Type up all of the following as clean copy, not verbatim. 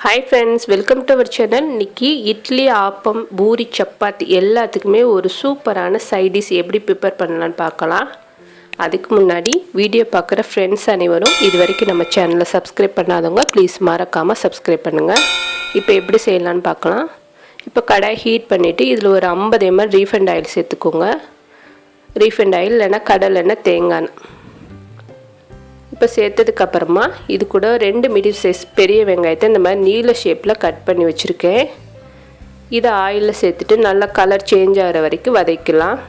Hi friends, welcome to our channel. இன்னைக்கு இட்லி, ஆப்பம், பூரி, சப்பாத்தி எல்லாத்துக்குமே ஒரு சூப்பரான சைட் டிஷ் எப்படி ப்ரிப்பேர் பண்ணலாம்னு பார்க்கலாம். அதுக்கு முன்னாடி வீடியோ பார்க்குற ஃப்ரெண்ட்ஸ் அனைவரும் இதுவரைக்கும் நம்ம சேனலை சப்ஸ்கிரைப் பண்ணாதவங்க ப்ளீஸ் மறக்காமல் சப்ஸ்கிரைப் பண்ணுங்கள். இப்போ எப்படி செய்யலான்னு பார்க்கலாம். இப்போ கடாய் ஹீட் பண்ணிவிட்டு இதில் ஒரு 50 ml ரீஃபைண்ட் ஆயில் சேர்த்துக்கோங்க. ரீஃபைண்ட் ஆயில் இல்லைன்னா கடலை எண்ணெய், தேங்காய். இப்போ சேர்த்ததுக்கப்புறமா இது கூட 2 மீடியம் சைஸ் பெரிய வெங்காயத்தை இந்த மாதிரி நீல ஷேப்பில் கட் பண்ணி வச்சுருக்கேன். இதை ஆயிலில் சேர்த்துட்டு நல்லா கலர் சேஞ்ச் ஆகிற வரைக்கும் வதக்கலாம்.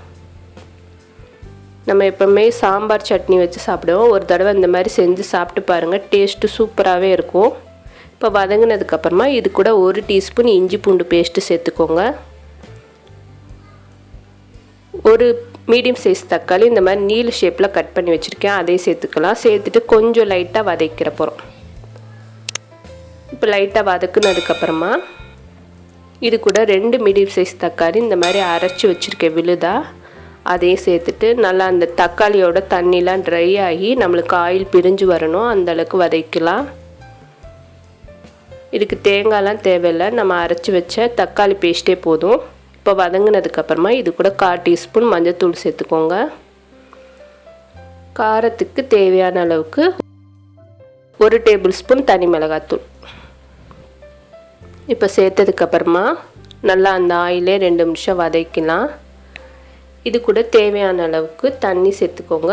நம்ம எப்போவுமே சாம்பார் சட்னி வச்சு சாப்பிடுவோம். ஒரு தடவை இந்த மாதிரி செஞ்சு சாப்பிட்டு பாருங்கள், டேஸ்ட்டு சூப்பராகவே இருக்கும். இப்போ வதங்கினதுக்கப்புறமா இது கூட 1 டீஸ்பூன் இஞ்சி பூண்டு பேஸ்ட்டு சேர்த்துக்கோங்க. ஒரு மீடியம் சைஸ் தக்காளி இந்த மாதிரி நீல ஷேப்பில் கட் பண்ணி வச்சுருக்கேன், அதையும் சேர்த்துக்கலாம். சேர்த்துட்டு கொஞ்சம் லைட்டாக வதக்கிற போகிறோம். இப்போ லைட்டாக வதக்குனதுக்கப்புறமா இது கூட 2 மீடியம் சைஸ் தக்காளி இந்த மாதிரி அரைச்சி வச்சுருக்கேன் விழுதா, அதையும் சேர்த்துட்டு நல்லா அந்த தக்காளியோட தண்ணிலாம் ட்ரை ஆகி நம்மளுக்கு ஆயில் பிரிஞ்சு வரணும், அந்தளவுக்கு வதக்கலாம். இதுக்கு தேங்காய்லாம் தேவையில்லை, நம்ம அரைச்சி வச்ச தக்காளி பேஸ்ட்டே போதும். இப்போ வதங்கினதுக்கப்புறமா இது கூட 1/4 டீஸ்பூன் மஞ்சள்தூள் சேர்த்துக்கோங்க. காரத்துக்கு தேவையான அளவுக்கு 1 டேபிள் ஸ்பூன் தனி மிளகாத்தூள். இப்போ சேர்த்ததுக்கப்புறமா நல்லா அந்த ஆயிலே 2 நிமிஷம் வதக்கலாம். இது கூட தேவையான அளவுக்கு தண்ணி சேர்த்துக்கோங்க.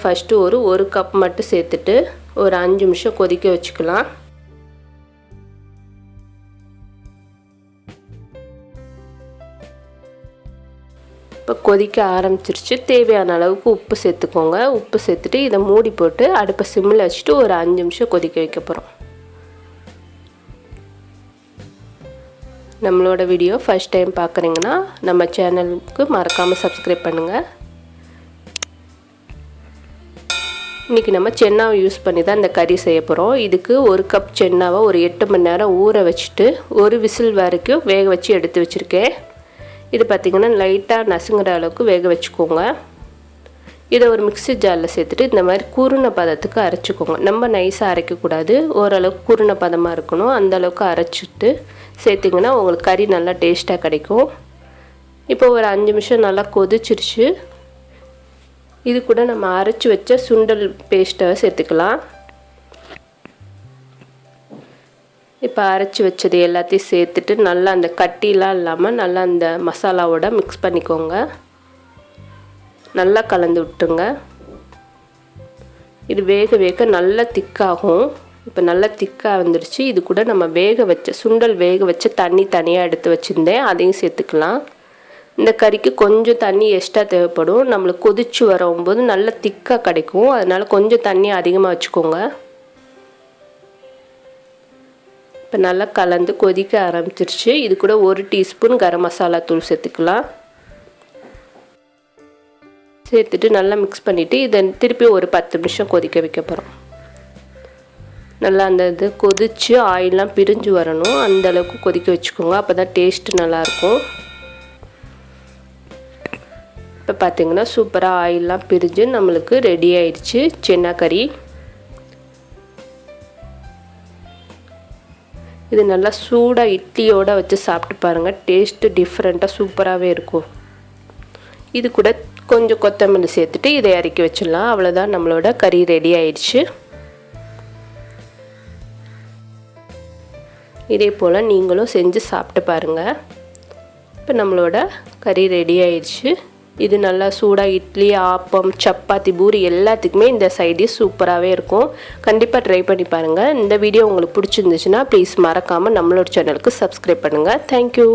ஃபஸ்ட்டு ஒரு கப் மட்டும் சேர்த்துட்டு ஒரு 5 நிமிஷம் கொதிக்க வச்சுக்கலாம். இப்போ கொதிக்க ஆரம்பிச்சிருச்சு. தேவையான அளவுக்கு உப்பு சேர்த்துக்கோங்க. உப்பு சேர்த்துட்டு இதை மூடி போட்டு அடுப்பை சிம்மில் வச்சுட்டு ஒரு 5 நிமிஷம் கொதிக்க வைக்க போகிறோம். நம்மளோட வீடியோ ஃபர்ஸ்ட் டைம் பார்க்குறீங்கன்னா நம்ம சேனலுக்கு மறக்காமல் சப்ஸ்கிரைப் பண்ணுங்கள். இன்றைக்கி நம்ம சென்னாவை யூஸ் பண்ணி தான் இந்த கறி செய்ய போகிறோம். இதுக்கு 1 கப் சென்னாவை ஒரு 8 மணி நேரம் ஊற வச்சுட்டு ஒரு விசில் வரைக்கும் வேக வச்சு எடுத்து வச்சுருக்கேன். இது பார்த்திங்கன்னா லைட்டாக நசுங்குற அளவுக்கு வேக வச்சுக்கோங்க. இதை ஒரு மிக்ஸி ஜாரில் சேர்த்துட்டு இந்த மாதிரி குருணை பதத்துக்கு அரைச்சிக்கோங்க. நம்ம நைஸாக அரைக்கக்கூடாது, ஓரளவுக்கு குருணை பதமாக இருக்கணும். அந்தளவுக்கு அரைச்சிட்டு சேர்த்திங்கன்னா உங்களுக்கு கறி நல்லா டேஸ்ட்டாக கிடைக்கும். இப்போ ஒரு 5 நிமிஷம் நல்லா கொதிச்சிருச்சு. இது கூட நம்ம அரைச்சி வச்ச சுண்டல் பேஸ்ட்டை சேர்த்துக்கலாம். இப்போ அரைச்சி வச்சது எல்லாத்தையும் சேர்த்துட்டு நல்லா அந்த கட்டிலாம் இல்லாமல் நல்லா அந்த மசாலாவோட மிக்ஸ் பண்ணிக்கோங்க. நல்லா கலந்து விட்டுங்க. இது வேக வேக நல்லா திக்காகும். இப்போ நல்லா திக்காக வந்துடுச்சு. இது கூட நம்ம சுண்டல் வேக வச்ச தண்ணி தனியாக எடுத்து வச்சுருந்தேன், அதையும் சேர்த்துக்கலாம். இந்த கறிக்கு கொஞ்சம் தண்ணி எக்ஸ்ட்ரா தேவைப்படும். நம்மளுக்கு கொதிச்சு வரும்போது நல்லா திக்காக கிடைக்கும், அதனால் கொஞ்சம் தண்ணி அதிகமாக வச்சுக்கோங்க. இப்போ நல்லா கலந்து கொதிக்க ஆரம்பிச்சிருச்சு. இது கூட 1 டீஸ்பூன் கரம் மசாலா தூள் சேர்த்துக்கலாம். சேர்த்துட்டு நல்லா மிக்ஸ் பண்ணிவிட்டு இதை திருப்பி ஒரு 10 நிமிஷம் கொதிக்க வைக்க போகிறோம். நல்லா அந்த இது கொதித்து ஆயிலெலாம் பிரிஞ்சு வரணும், அந்தளவுக்கு கொதிக்க வச்சுக்கோங்க. அப்போ தான் டேஸ்ட்டு நல்லாயிருக்கும். இப்போ பார்த்திங்கன்னா சூப்பராக ஆயிலெலாம் பிரிஞ்சு நம்மளுக்கு ரெடி ஆயிடுச்சு சென்னா கறி. இது நல்லா சூடாக இட்லியோடு வச்சு சாப்பிட்டு பாருங்கள், டேஸ்ட்டு டிஃப்ரெண்ட்டாக சூப்பராகவே இருக்கும். இது கூட கொஞ்சம் கொத்தமல்லி சேர்த்துட்டு இதை இறக்கி வச்சிடலாம். அவ்வளோதான், நம்மளோட கறி ரெடி ஆயிடுச்சு. இதே போல் நீங்களும் செஞ்சு சாப்பிட்டு பாருங்கள். இப்போ நம்மளோட கறி ரெடி ஆயிடுச்சு. இது நல்லா சூடாக இட்லி, ஆப்பம், சப்பாத்தி, பூரி எல்லாத்துக்குமே இந்த சைட் டிஷ் சூப்பராகவே இருக்கும். கண்டிப்பாக ட்ரை பண்ணி பாருங்கள். இந்த வீடியோ உங்களுக்கு பிடிச்சிருந்துச்சுன்னா ப்ளீஸ் மறக்காமல் நம்மளோட சேனலுக்கு சப்ஸ்கிரைப் பண்ணுங்கள். தேங்க்யூ.